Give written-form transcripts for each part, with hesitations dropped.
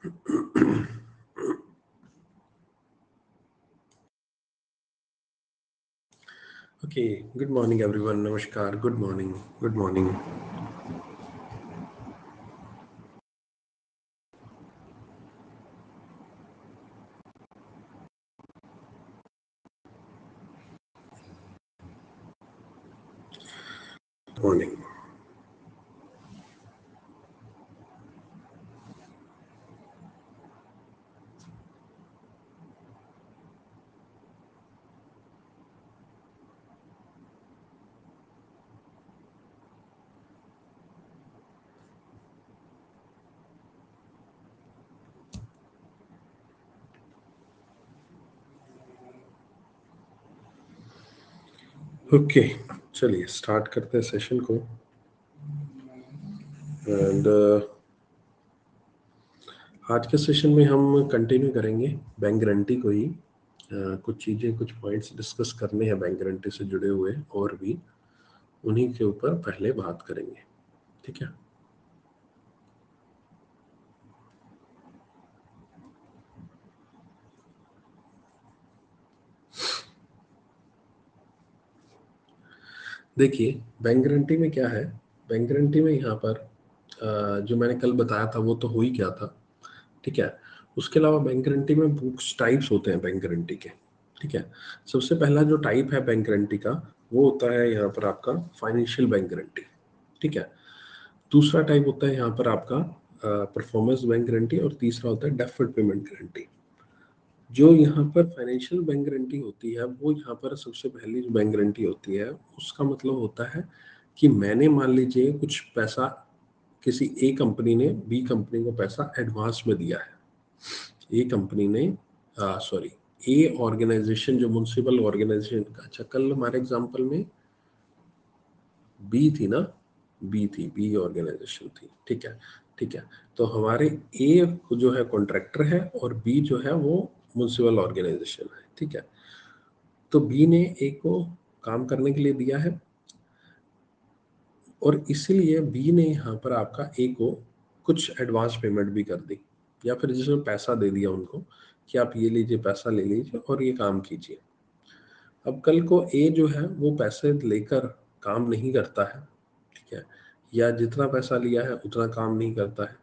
Okay, good morning everyone. Namaskar. Good morning. Good morning. Morning. Okay, चलिए start करते हैं session को। And आज के सेशन में हम कंटिन्यू करेंगे बैंक गारंटी को ही। कुछ चीज़ें, कुछ पॉइंट्स डिस्कस करने हैं बैंक गारंटी से जुड़े हुए, और भी उन्हीं के ऊपर पहले बात करेंगे। ठीक है। देखिए, बैंक गारंटी में क्या है। बैंक गारंटी में यहाँ पर जो मैंने कल बताया था वो तो हो ही क्या था। ठीक है। उसके अलावा बैंक गारंटी में कुछ टाइप्स होते हैं बैंक गारंटी के। ठीक है। सबसे पहला जो टाइप है बैंक गारंटी का, वो होता है यहाँ पर आपका फाइनेंशियल बैंक गारंटी। ठीक है। दूसरा टाइप होता है यहाँ पर आपका परफॉर्मेंस बैंक गारंटी, और तीसरा होता है डेफर्ड पेमेंट गारंटी। जो यहाँ पर फाइनेंशियल बैंक गारंटी होती है, वो यहाँ पर सबसे पहली जो बैंक गारंटी होती है, उसका मतलब होता है कि मैंने, मान लीजिए, कुछ पैसा किसी ए कंपनी ने बी कंपनी को पैसा एडवांस में दिया है। ए कंपनी ने, सॉरी, ए ऑर्गेनाइजेशन, जो म्युनिसिपल ऑर्गेनाइजेशन, अच्छा कल हमारे एग्जांपल में बी थी ना, बी ऑर्गेनाइजेशन थी। ठीक है। ठीक है। तो हमारे ए जो है कॉन्ट्रैक्टर है, और बी जो है वो म्युनिसिपल ऑर्गेनाइजेशन है। ठीक है। तो बी ने ए को काम करने के लिए दिया है, और इसीलिए बी ने यहाँ पर आपका ए को कुछ एडवांस पेमेंट भी कर दी, या फिर जिसमें पैसा दे दिया उनको कि आप ये लीजिए, पैसा ले लीजिए और ये काम कीजिए। अब कल को ए जो है वो पैसे लेकर काम नहीं करता है। ठीक है। या जितना पैसा लिया है उतना काम नहीं करता है।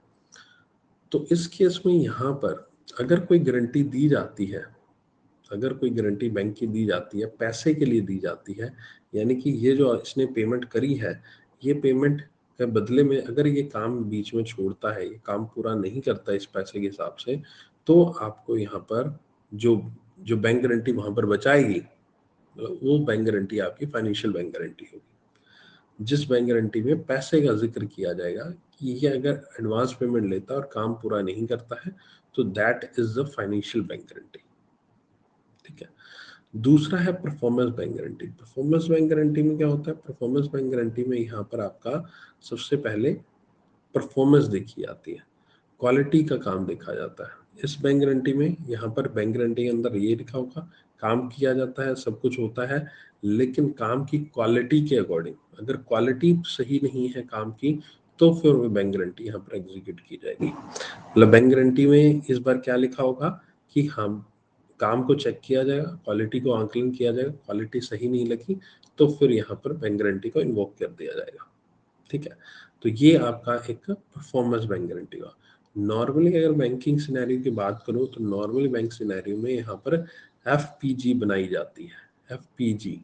तो इस केस में यहाँ पर अगर कोई गारंटी दी जाती है, अगर कोई गारंटी बैंक की दी जाती है, पैसे के लिए दी जाती है, यानी कि ये जो इसने पेमेंट करी है, ये पेमेंट के बदले में अगर ये काम बीच में छोड़ता है, ये काम पूरा नहीं करता इस पैसे के हिसाब से, तो आपको यहाँ पर जो जो बैंक गारंटी वहां पर बचाएगी, वो बैंक गारंटी आपकी फाइनेंशियल बैंक गारंटी होगी। जिस बैंक गारंटी में पैसे का जिक्र किया जाएगा कि ये अगर एडवांस पेमेंट लेता है और काम पूरा नहीं करता है, तो that is the financial bank guarantee. ठीक है। दूसरा है performance bank guarantee. Performance bank guarantee में क्या होता है? परफॉर्मेंस बैंक गारंटी में यहाँ पर आपका सबसे पहले परफॉर्मेंस देखी जाती है, क्वालिटी का काम देखा जाता है। इस बैंक गारंटी में, यहाँ पर बैंक गारंटी के अंदर ये लिखा होगा, काम किया जाता है, सब कुछ होता है, लेकिन काम की क्वालिटी के अकॉर्डिंग, अगर क्वालिटी सही नहीं है काम की, तो फिर वो बैंक गारंटी यहाँ पर एग्जीक्यूट की जाएगी। मतलब बैंक गारंटी में इस बार क्या लिखा होगा कि हम काम को चेक किया जाएगा, क्वालिटी को आंकलन किया जाएगा, क्वालिटी सही नहीं लगी तो फिर यहाँ पर बैंक गारंटी को इन्वोक कर दिया जाएगा। ठीक है। तो ये आपका एक परफॉर्मेंस बैंक गारंटी का। नॉर्मली अगर बैंकिंग सिनेरियो की बात करूं, तो नॉर्मली बैंक सिनेरियो में यहाँ पर एफपीजी बनाई जाती है। एफपीजी,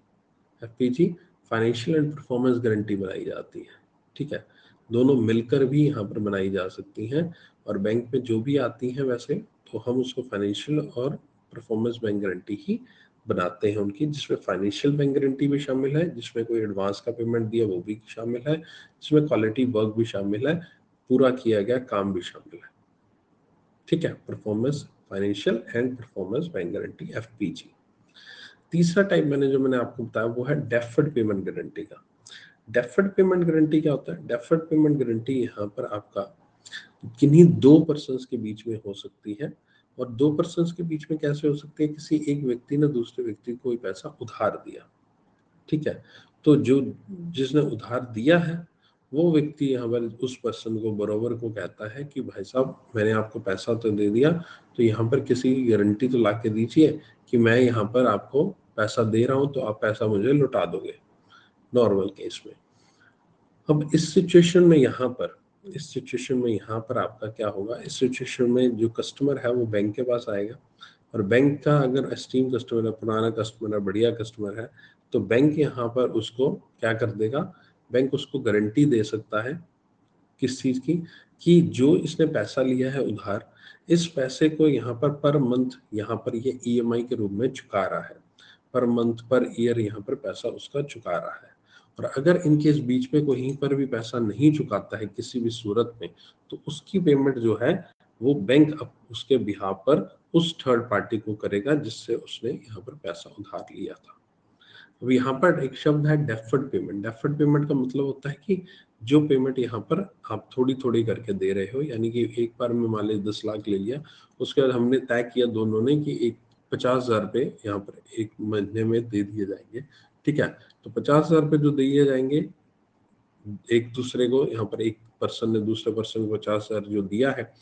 एफपीजी फाइनेंशियल एंड परफॉर्मेंस गारंटी बनाई जाती है। ठीक है। दोनों मिलकर भी यहाँ पर बनाई जा सकती हैं, और बैंक में जो भी आती हैं वैसे तो हम उसको फाइनेंशियल और परफॉर्मेंस बैंक गारंटी ही बनाते हैं उनकी, जिसमें फाइनेंशियल बैंक गारंटी भी शामिल है, जिसमें कोई एडवांस का पेमेंट दिया वो भी शामिल है, जिसमें क्वालिटी वर्क भी शामिल है, पूरा किया गया काम भी शामिल है। ठीक है। Performance, financial and performance bank guarantee, FPG. तीसरा टाइप मैंने आपको बताया वो है डेफर्ड पेमेंट गारंटी का। डेफर्ड पेमेंट गारंटी क्या होता है? डेफर्ड पेमेंट गारंटी यहाँ पर आपका किन्हीं दो पर्सन के बीच में हो सकती है। और दो पर्सन के बीच में कैसे हो सकती है? किसी एक व्यक्ति ने दूसरे व्यक्ति को कोई पैसा उधार दिया। ठीक है। तो जो जिसने उधार दिया है वो व्यक्ति यहाँ पर उस पर्सन को, बरोबर को कहता है कि भाई साहब मैंने आपको पैसा तो दे दिया, तो यहाँ पर किसी की गारंटी तो ला के दीजिए कि मैं यहाँ पर आपको पैसा दे रहा हूँ तो आप पैसा मुझे लौटा दोगे, नॉर्मल केस में। अब इस सिचुएशन में यहाँ पर आपका क्या होगा, इस सिचुएशन में जो कस्टमर है वो बैंक के पास आएगा, और बैंक का अगर एस्टीम कस्टमर है, पुराना कस्टमर है, बढ़िया कस्टमर है, तो बैंक यहाँ पर उसको क्या कर देगा, बैंक उसको गारंटी दे सकता है किस चीज़ की, कि जो इसने पैसा लिया है उधार, इस पैसे को यहाँ पर मंथ यहाँ पर ये ईएमआई के रूप में चुका रहा है, पर मंथ पर ईयर यहाँ पर पैसा उसका चुका रहा है। और अगर इनकेस बीच में कहीं पर भी पैसा नहीं चुकाता है किसी भी सूरत में, तो उसकी पेमेंट जो है वो बैंक अब उसके बिहाफ पर उस थर्ड पार्टी को करेगा जिससे उसने यहाँ पर पैसा उधार लिया था। अब यहाँ पर एक शब्द है डेफर्ड पेमेंट। डेफर्ड पेमेंट का मतलब होता है कि जो पेमेंट यहाँ पर आप थोड़ी थोड़ी करके दे रहे हो, यानी कि एक बार में मान लीजिए 10 लाख ले लिया, उसके बाद हमने तय किया दोनों ने कि एक 50,000 रुपये यहाँ पर एक महीने में दे दिए जाएंगे, ठीक है। तो 50,000 रुपये जो दिए जाएंगे एक दूसरे को, यहाँ पर एक पर्सन ने दूसरे पर्सन को 50,000 जो दिया है,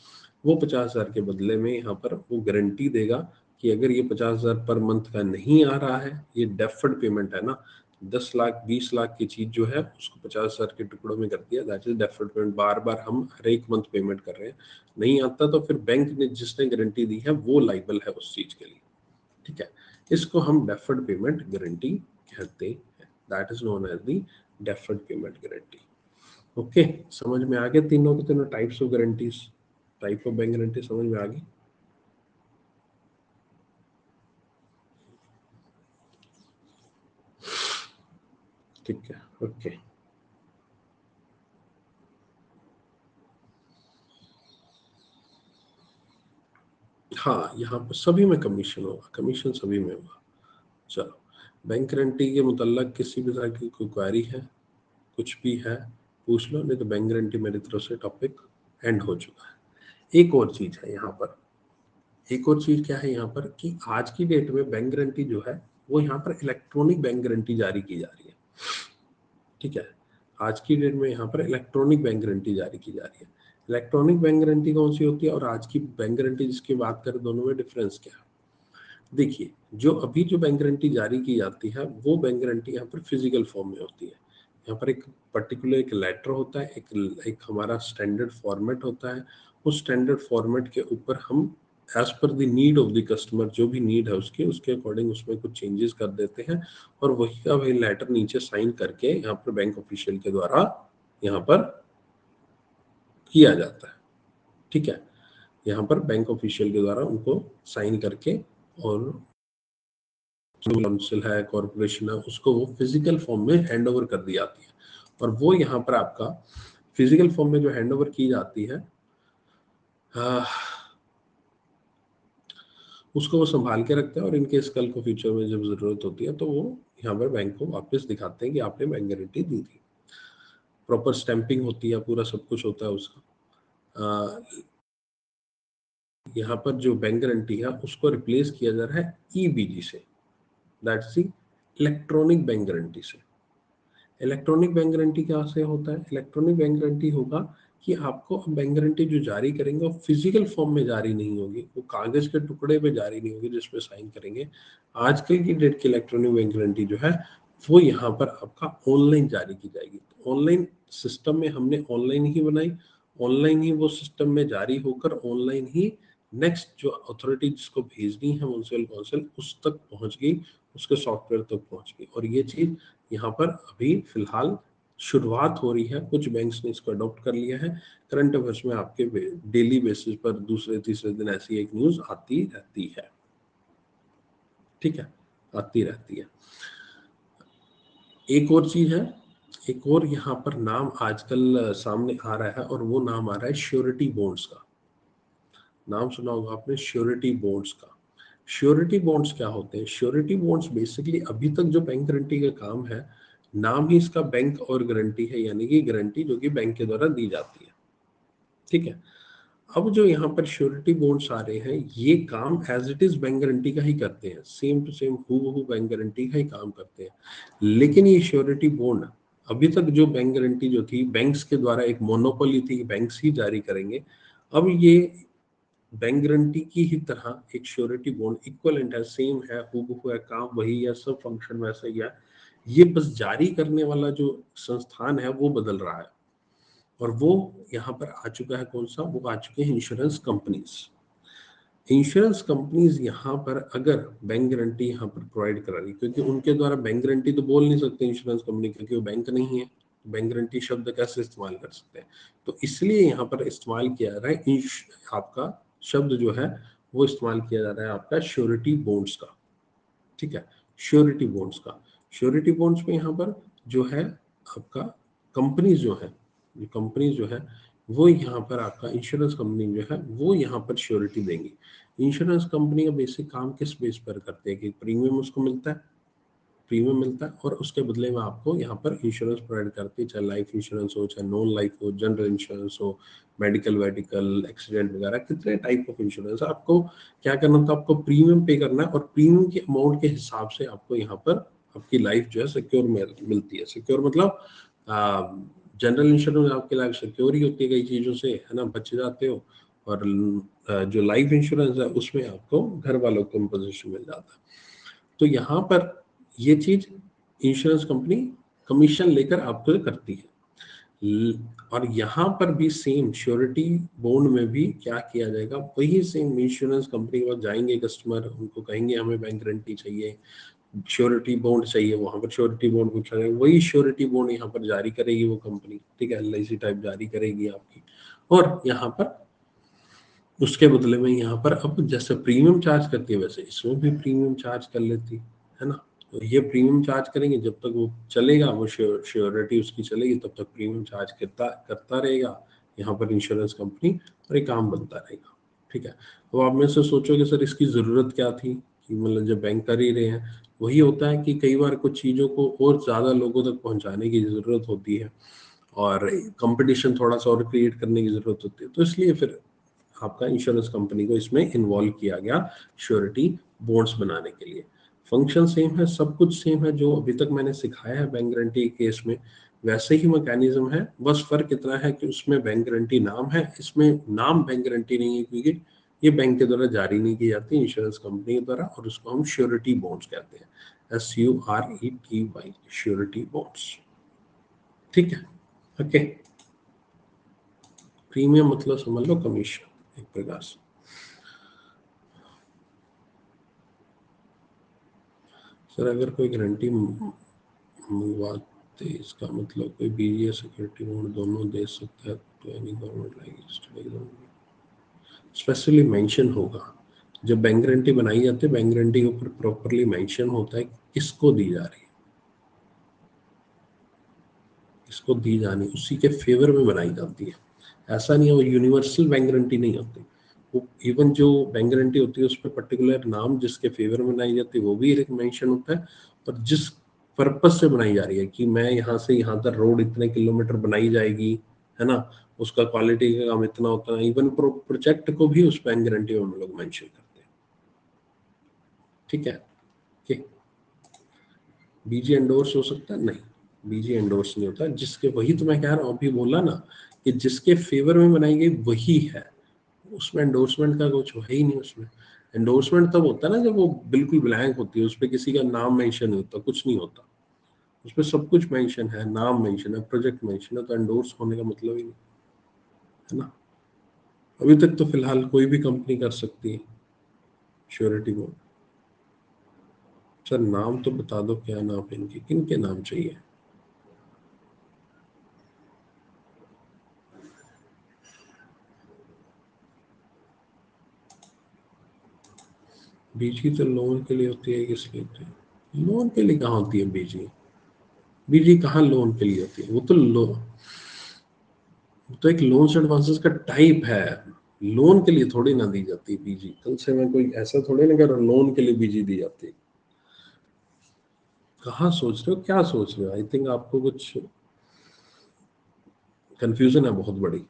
वो 50,000 के बदले में यहाँ पर वो गारंटी देगा कि अगर ये 50,000 पर मंथ का नहीं आ रहा है, ये डेफर्ड पेमेंट है ना, 10 लाख 20 लाख की चीज जो है उसको 50,000 के टुकड़ों में कर दिया, दैट इज डेफर्ड पेमेंट। बार बार हम हर एक मंथ पेमेंट कर रहे हैं, नहीं आता तो फिर बैंक ने जिसने गारंटी दी है वो लाइबल है उस चीज के लिए, ठीक है। इसको हम डेफर्ड पेमेंट गारंटी कहते हैं, that is known as the deferred payment guarantee. Okay, समझ में आ गया तीनों के तीनों types of guarantees, type of bank guarantee समझ में आ गई। ठीक है, ओके। हाँ, यहाँ पर सभी में कमीशन होगा, कमीशन सभी में होगा। चलो, बैंक गारंटी के मुतल्लक किसी भी तरह की कोई क्वेरी है, कुछ भी है पूछ लो, नहीं तो बैंक गारंटी मेरी तरफ से टॉपिक एंड हो चुका है। एक और चीज है यहाँ पर, एक और चीज क्या है यहाँ पर कि आज की डेट में बैंक गारंटी जो है वो यहाँ पर इलेक्ट्रॉनिक बैंक गारंटी जारी की जा रही है, ठीक है। आज की डेट में यहाँ पर इलेक्ट्रॉनिक बैंक गारंटी जारी की जा रही है। इलेक्ट्रॉनिक बैंक गारंटी कौन सी होती है और आज की बैंक गारंटी जिसकी बात करें, दोनों में डिफरेंस क्या है। देखिए, जो अभी जो बैंक गारंटी जारी की जाती है वो बैंक गारंटी यहाँ पर फिजिकल फॉर्म में होती है। यहाँ पर एक पर्टिकुलर एक लेटर होता है, एक हमारा स्टैंडर्ड फॉर्मेट होता है, उस स्टैंडर्ड फॉर्मेट के ऊपर हम as per the need of the customer, जो भी नीड है उसके अकॉर्डिंग उसमें कुछ चेंजेस कर देते हैं, और वही का वही लेटर नीचे साइन करके यहाँ पर बैंक ऑफिशियल के द्वारा यहाँ पर किया जाता है, ठीक है। यहाँ पर बैंक ऑफिशियल के द्वारा उनको साइन करके, और काउंसिल है, कॉर्पोरेशन है, उसको वो फिजिकल फॉर्म में हैंड ओवर कर दी जाती है। और वो यहाँ पर आपका फिजिकल फॉर्म में जो हैंड ओवर की जाती है, उसको वो संभाल के रखते हैं, और इनके कल को फ्यूचर में जब जरूरत होती है तो वो यहाँ पर बैंक को वापस दिखाते हैं कि आपने बैंक गारंटी दी थी। प्रॉपर स्टैंपिंग होती है, पूरा सब कुछ होता है उसका। यहाँ पर जो बैंक गारंटी है उसको रिप्लेस किया जा रहा है ईबीजी से, that's the electronic bank guarantee से। इलेक्ट्रॉनिक बैंक गारंटी क्या से होता है, इलेक्ट्रॉनिक बैंक गारंटी होगा कि आपको बैंक गारंटी जो जारी करेंगे वो फिजिकल फॉर्म में जारी नहीं होगी, वो कागज के टुकड़े पे जारी नहीं होगी जिसपे साइन करेंगे। आजकल की डेट की इलेक्ट्रॉनिक बैंक गारंटी जो है वो यहाँ पर आपका ऑनलाइन जारी की जाएगी। ऑनलाइन सिस्टम में हमने ऑनलाइन ही बनाई, ऑनलाइन ही वो सिस्टम में जारी होकर ऑनलाइन ही नेक्स्ट जो अथॉरिटी जिसको भेजनी है म्युनिसिपल काउंसिल उस तक पहुंच गई, उसके सॉफ्टवेयर तक पहुंच गई। और ये चीज यहाँ पर अभी फिलहाल शुरुआत हो रही है, कुछ बैंक्स ने इसको अडॉप्ट कर लिया है। करंट अफेयर्स में आपके डेली बेसिस पर दूसरे तीसरे दिन ऐसी एक न्यूज आती रहती है, ठीक है, आती रहती है। एक और चीज है, एक और यहाँ पर नाम आजकल सामने आ रहा है, और वो नाम आ रहा है श्योरिटी बॉन्ड्स का। नाम सुना होगा आपने श्योरिटी बॉन्ड्स का। श्योरिटी बॉन्ड्स क्या होते हैं, श्योरिटी बॉन्ड्स बेसिकली अभी तक जो बैंक गारंटी का काम है, नाम ही इसका बैंक और गारंटी है, यानी कि गारंटी जो कि बैंक के द्वारा दी जाती है, ठीक है। अब जो यहाँ पर श्योरिटी बॉन्ड्स आ रहे हैं ये काम as it is bank guarantee का ही करते हैं, same to same who bank guarantee का ही काम करते हैं। लेकिन ये श्योरिटी बॉन्ड अभी तक जो बैंक गारंटी जो थी बैंक्स के द्वारा एक मोनोपोली थी, बैंक्स ही जारी करेंगे। अब ये बैंक गारंटी की ही तरह एक श्योरिटी बॉन्ड इक्वलेंट है, सेम है, हूबहू है, काम वही है, सब फंक्शन वैसा ही है। ये बस जारी करने वाला जो संस्थान है वो बदल रहा है, और वो यहाँ पर आ चुका है। कौन सा? वो आ चुके हैं इंश्योरेंस कंपनीज। इंश्योरेंस कंपनीज यहाँ पर अगर बैंक गारंटी यहाँ पर प्रोवाइड करा रही, क्योंकि उनके द्वारा बैंक गारंटी तो बोल नहीं सकते इंश्योरेंस कंपनी, क्योंकि वो बैंक नहीं है, बैंक गारंटी शब्द कैसे इस्तेमाल कर सकते हैं? तो इसलिए यहाँ पर इस्तेमाल किया जा रहा है आपका शब्द जो है वो इस्तेमाल किया जा रहा है आपका श्योरिटी बॉन्ड्स का। ठीक है, श्योरिटी बॉन्ड्स का। श्योरिटी बॉन्ड्स में यहाँ पर जो है आपका कंपनीज जो है, जो कंपनीज जो है वो यहाँ पर आपका इंश्योरेंस कंपनी जो है वो यहाँ पर श्योरिटी देंगी। इंश्योरेंस कंपनी का बेसिक काम किस बेस पर करते हैं कि प्रीमियम उसको मिलता है, प्रीमियम मिलता है, और उसके बदले में आपको यहाँ पर इंश्योरेंस प्रोवाइड करती है, चाहे लाइफ इंश्योरेंस हो, चाहे नॉन लाइफ हो, जनरल इंश्योरेंस हो, मेडिकल वेडिकल एक्सीडेंट वगैरह, कितने टाइप ऑफ इंश्योरेंस। आपको क्या करना होता है? आपको प्रीमियम पे करना है, और प्रीमियम के अमाउंट के हिसाब से आपको यहाँ पर आपकी लाइफ जो है सिक्योर मिलती है। सिक्योर मतलब जनरल इंश्योरेंस आपकी लाइफ सिक्योर ही होती है कई चीज़ों से, है ना, बच जाते हो। और जो लाइफ इंश्योरेंस है उसमें आपको घर वालों को कंपनसेशन मिल जाता है। तो यहाँ पर ये चीज इंश्योरेंस कंपनी कमीशन लेकर आपको करती है। और यहाँ पर भी सेम श्योरिटी बॉन्ड में भी क्या किया जाएगा, वही सेम इंश्योरेंस कंपनी के पास जाएंगे कस्टमर, उनको कहेंगे हमें बैंक गारंटी चाहिए, श्योरिटी बॉन्ड चाहिए, वहां पर श्योरिटी बॉन्ड पूछा जाएगा, वही श्योरिटी बॉन्ड यहाँ पर जारी करेगी वो कंपनी। ठीक है, LIC टाइप जारी करेगी आपकी। और यहाँ पर उसके बदले में यहाँ पर अब जैसे प्रीमियम चार्ज करती है वैसे इसमें भी प्रीमियम चार्ज कर लेती है ना। तो ये प्रीमियम चार्ज करेंगे, जब तक वो चलेगा, वो श्योरिटी उसकी चलेगी, तब तक प्रीमियम चार्ज करता करता रहेगा यहाँ पर इंश्योरेंस कंपनी, और ये काम बनता रहेगा। ठीक है, अब आप में से सोचोगे सर इसकी ज़रूरत क्या थी, कि मतलब जब बैंक कर ही रहे हैं। वही होता है कि कई बार कुछ चीज़ों को और ज़्यादा लोगों तक पहुँचाने की ज़रूरत होती है, और कंपटीशन थोड़ा सा और क्रिएट करने की ज़रूरत होती है, तो इसलिए फिर आपका इंश्योरेंस कंपनी को इसमें इन्वॉल्व किया गया श्योरिटी बॉन्ड्स बनाने के लिए। फंक्शन सेम है, सब कुछ सेम है, जो अभी तक मैंने सिखाया है बैंक गारंटी केस में वैसे ही मैकेनिज्म है। बस फर्क इतना है कि उसमें बैंक गारंटी नाम है, इसमें नाम बैंक गारंटी नहीं है, क्योंकि ये बैंक के द्वारा जारी नहीं की जाती, इंश्योरेंस कंपनी के द्वारा, और उसको हम श्योरिटी बॉन्ड्स कहते हैं, SURETY, श्योरिटी बॉन्ड्स। ठीक है, ओके। प्रीमियम मतलब समझ लो कमीशन एक प्रकार से। सर अगर कोई गारंटी मंगवाते इसका मतलब कोई बीजी या सिक्योरिटी बॉन्ड दोनों दे सकता है, तो any government like specially mention होगा। जब बैंक गारंटी बनाई जाती है, बैंक गारंटी के ऊपर प्रॉपरली मेंशन होता है किसको दी जा रही है, किसको दी जानी, उसी के फेवर में बनाई जाती है। ऐसा नहीं है, वो यूनिवर्सल बैंक गारंटी नहीं होती। वो इवन जो बैंक गारंटी होती है उसमें पर्टिकुलर नाम जिसके फेवर में बनाई जाती है वो भी एक मेंशन होता है, और जिस पर्पस से बनाई जा रही है कि मैं यहाँ से यहाँ तक रोड इतने किलोमीटर बनाई जाएगी, है ना, उसका क्वालिटी का काम इतना होता है, इवन प्रोजेक्ट को भी उस बैंक गारंटी में हम लोग मेंशन करते हैं। ठीक है, कि बीजी एंडोर्स हो सकता है? नहीं, बीजी एंडोर्स नहीं होता। जिसके, वही तो मैं कह रहा हूँ, अभी बोला ना कि जिसके फेवर में बनाई गई वही है, उसमें एंडोर्समेंट का कुछ है ही नहीं। उसमें एंडोर्समेंट तब होता है ना जब वो बिल्कुल ब्लैंक होती है, उस पर किसी का नाम मेंशन नहीं होता, कुछ नहीं होता, उसमें सब कुछ मेंशन है, नाम मेंशन है, प्रोजेक्ट मेंशन है, तो एंडोर्स होने का मतलब ही नहीं, है ना। अभी तक तो फिलहाल कोई भी कंपनी कर सकती है श्योरिटी को। सर नाम तो बता दो, क्या नाम है इनके, किन के नाम चाहिए? बीजी तो लोन के लिए होती है, किस लिए होती है? लोन के लिए कहाँ होती है बीजी? बीजी कहाँ लोन के लिए होती है? वो तो तो एक लोन्स एडवांसेस का टाइप है, लोन के लिए थोड़ी ना दी जाती बीजी। कल से मैं कोई ऐसा थोड़ी ना कर, लोन के लिए बीजी दी जाती। कहाँ सोच रहे हो, क्या सोच रहे हो? आई थिंक आपको कुछ कंफ्यूजन है बहुत बड़ी।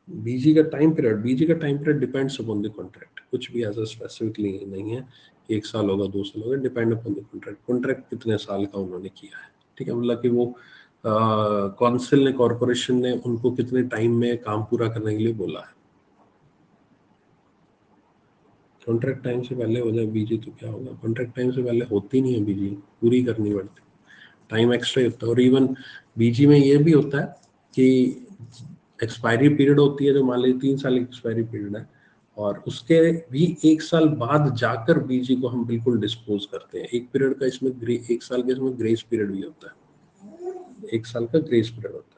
बीजी का टाइम पीरियड, बीजी का time period depends upon the contract, कुछ भी ऐसा स्पेसिफिकली नहीं है कि 1 साल होगा 2 साल होगा, depend upon the contract, contract कितने साल का उन्होंने किया है। ठीक है, मतलब कि वो काउंसिल ने, कॉरपोरेशन ने उनको कितने टाइम में काम पूरा करने के लिए बोला है। कॉन्ट्रैक्ट टाइम से पहले हो जाए बीजी तो क्या होगा, कॉन्ट्रैक्ट टाइम से पहले होती नहीं है बीजी, पूरी करनी पड़ती, टाइम एक्स्ट्रा ही होता है। और इवन बीजी में ये भी होता है कि एक्सपायरी पीरियड होती है, जो मान लीजिए 3 साल की एक्सपायरी पीरियड है, और उसके भी 1 साल बाद जाकर बीजी को हम बिल्कुल डिस्पोज करते हैं। एक पीरियड का इसमें 1 साल के इसमें ग्रेस पीरियड भी होता है, 1 साल का ग्रेस पीरियड होता है।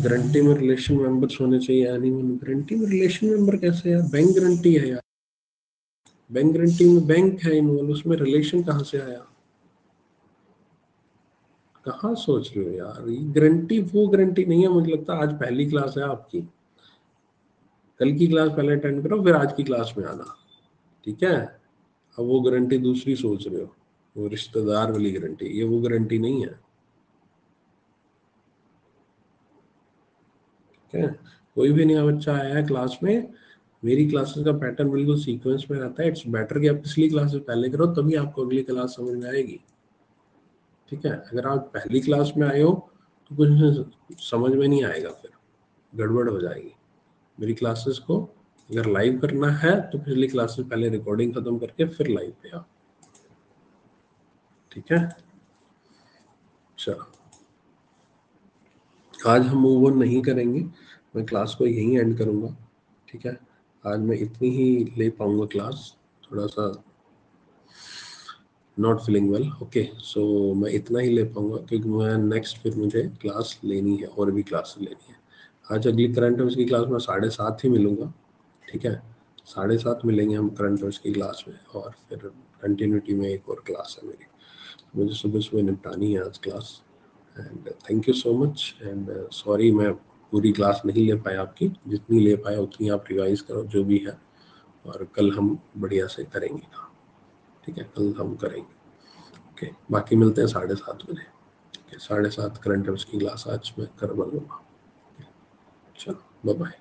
गारंटी में रिलेशन मेंबर्स होने चाहिए या नहीं, गारंटी में रिलेशन मेंबर कैसे यार, बैंक गारंटी है यार, बैंक गारंटी में बैंक है इन्वॉल्व, उसमें रिलेशन कहाँ से आया, कहाँ सोच रहे हो यार, ये गारंटी वो गारंटी नहीं है। मुझे लगता है आज पहली क्लास है आपकी, कल की क्लास पहले अटेंड करो फिर आज की क्लास में आना, ठीक है। अब वो गारंटी दूसरी सोच रहे हो, वो रिश्तेदार वाली गारंटी, ये वो गारंटी नहीं है, ठीक है। कोई भी नया बच्चा आया है क्लास में, मेरी क्लासेस का पैटर्न बिल्कुल सीक्वेंस में रहता है। इट्स बेटर कि आप पिछली क्लासेस पहले करो, तभी आपको अगली क्लास समझ में आएगी, ठीक है। अगर आप पहली क्लास में आए हो तो कुछ समझ में नहीं आएगा, फिर गड़बड़ हो जाएगी। मेरी क्लासेस को अगर लाइव करना है तो पिछली क्लासेस पहले रिकॉर्डिंग खत्म करके फिर लाइव पे आओ, ठीक है। चलो, आज हम मूव ऑन नहीं करेंगे, मैं क्लास को यहीं एंड करूंगा, ठीक है। आज मैं इतनी ही ले पाऊंगा क्लास, थोड़ा सा नॉट फीलिंग वेल, ओके। सो मैं इतना ही ले पाऊंगा क्योंकि मैं नेक्स्ट फिर मुझे क्लास लेनी है, और भी क्लास लेनी है। आज अगली करंट अफेयर्स की क्लास में 7:30 ही मिलूंगा, ठीक है। 7:30 मिलेंगे हम करंट अफेयर्स की क्लास में, और फिर कंटिन्यूटी में एक और क्लास है मेरी, मुझे सुबह सुबह निपटानी है आज class. And thank you so much, and sorry मैं पूरी क्लास नहीं ले पाया आपकी, जितनी ले पाया उतनी आप रिवाइज करो जो भी है, और कल हम बढ़िया से करेंगे, ठीक है, कल हम करेंगे, ओके। बाकी मिलते हैं 7:30 बजे, ठीक है। 7:30 करंट अफेयर्स की क्लास आज मैं करवा लूँगा, चलो बाय बाय।